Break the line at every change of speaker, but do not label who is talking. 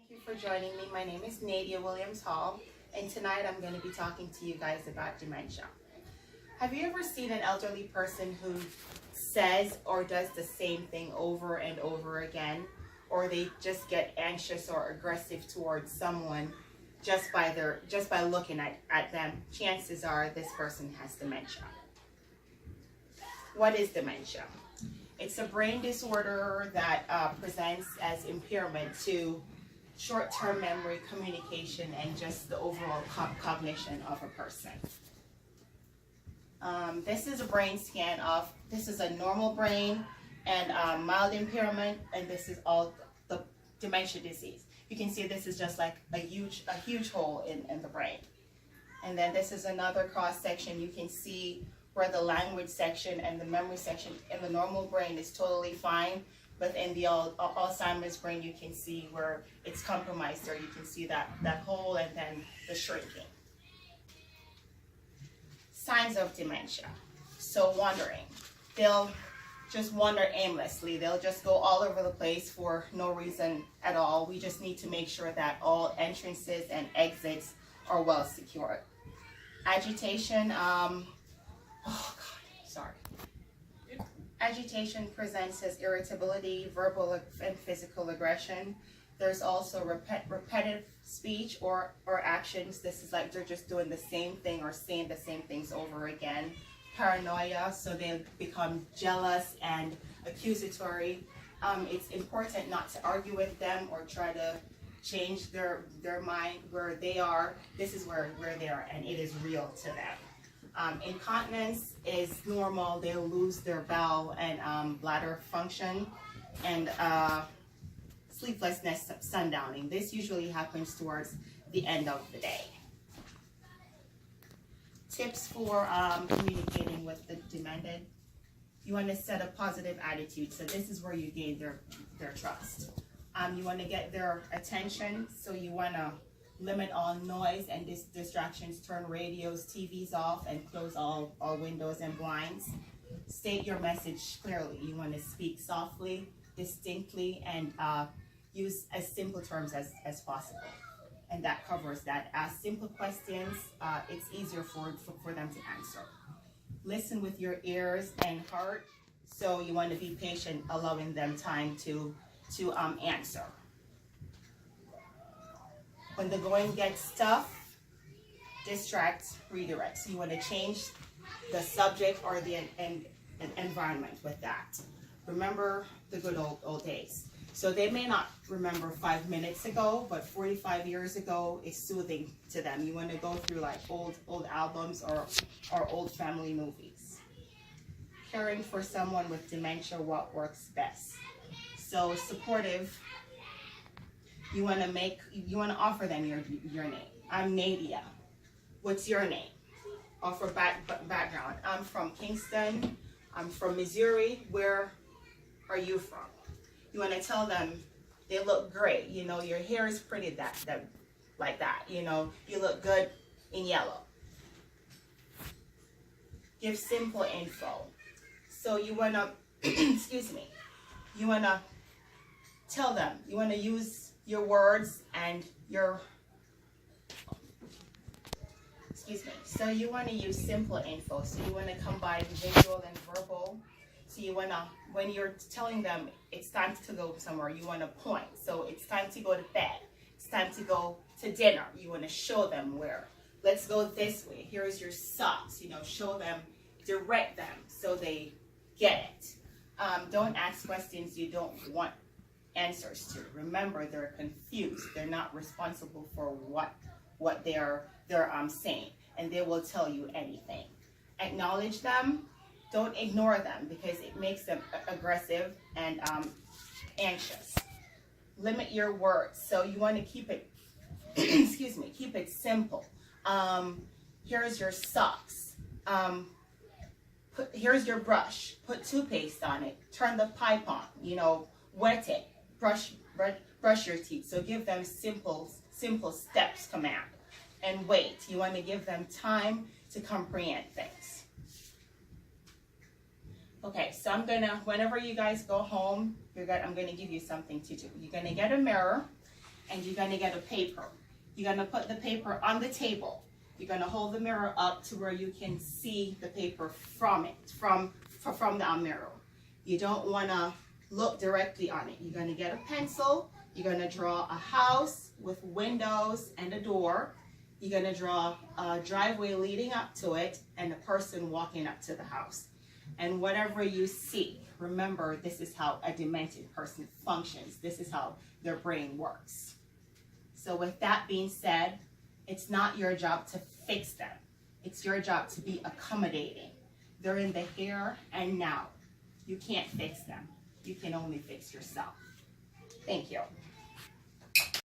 Thank you for joining me. My name is Nadia Williams Hall, and tonight I'm going to be talking to you guys about dementia. Have you ever seen an elderly person who says or does the same thing over and over again, or they just get anxious or aggressive towards someone just by looking at them? Chances are this person has dementia. What is dementia? It's a brain disorder that presents as impairment to short-term memory, communication, and just the overall cognition of a person. This is a brain scan of, this is a normal brain and mild impairment, and this is all the dementia disease. You can see this is just like a huge hole in the brain. And then this is another cross section. You can see where the language section and the memory section in the normal brain is totally fine, but in the Alzheimer's brain, you can see where it's compromised there. You can see that hole and then the shrinking. Signs of dementia. So wandering. They'll just wander aimlessly. They'll just go all over the place for no reason at all. We just need to make sure that all entrances and exits are well secured. Agitation, Agitation presents as irritability, verbal and physical aggression. There's also repetitive speech or actions. This is like they're just doing the same thing or saying the same things over again. Paranoia, so they become jealous and accusatory. It's important not to argue with them or try to change their mind where they are. This is where they are, and it is real to them. Incontinence is normal. They'll lose their bowel and bladder function. And sleeplessness, sundowning. This usually happens towards the end of the day. Tips for communicating with the demented. You want to set a positive attitude. So this is where you gain their trust. You want to get their attention. So you want to limit all noise and distractions, turn radios, TVs off, and close all windows and blinds. State your message clearly. You want to speak softly, distinctly, and use as simple terms as possible. And that covers that. Ask simple questions. It's easier for them to answer. Listen with your ears and heart. So you want to be patient, allowing them time to answer. When the going gets tough, distract, redirect. So you want to change the subject or the environment with that. Remember the good old days. So they may not remember 5 minutes ago, but 45 years ago is soothing to them. You want to go through like old albums or old family movies. Caring for someone with dementia, what works best? So supportive. You want to offer them your name. I'm Nadia. What's your name? Offer background. I'm from Kingston. I'm from Missouri. Where are you from? You want to tell them they look great. You know, your hair is pretty like that. You know, you look good in yellow. Give simple info. So you want to, excuse me, you want to tell them, you want to use your words and your, so you want to use simple info. So you want to combine visual and verbal. So you want to, when you're telling them it's time to go somewhere, you want to point. So it's time to go to bed. It's time to go to dinner. You want to show them where. Let's go this way. Here's your socks. You know, show them, direct them so they get it. Don't ask questions you don't want answers to. Remember, they're confused. They're not responsible for what they're saying, and they will tell you anything. Acknowledge them. Don't ignore them because it makes them aggressive and anxious. Limit your words. So you want to keep it, keep it simple. Here's your socks. Here's your brush. Put toothpaste on it. Turn the pipe on. You know, wet it. Brush your teeth. So give them simple steps command. And wait. You want to give them time to comprehend things. Okay, so I'm gonna, whenever you guys go home, I'm gonna give you something to do. You're gonna get a mirror, and you're going to get a paper. You're going to put the paper on the table. You're going to hold the mirror up to where you can see the paper from the mirror. You don't want to look directly on it. You're going to get a pencil. You're going to draw a house with windows and a door. You're going to draw a driveway leading up to it and a person walking up to the house. And whatever you see, remember, this is how a demented person functions. This is how their brain works. So with that being said, it's not your job to fix them. It's your job to be accommodating. They're in the here and now. You can't fix them. You can only fix yourself. Thank you.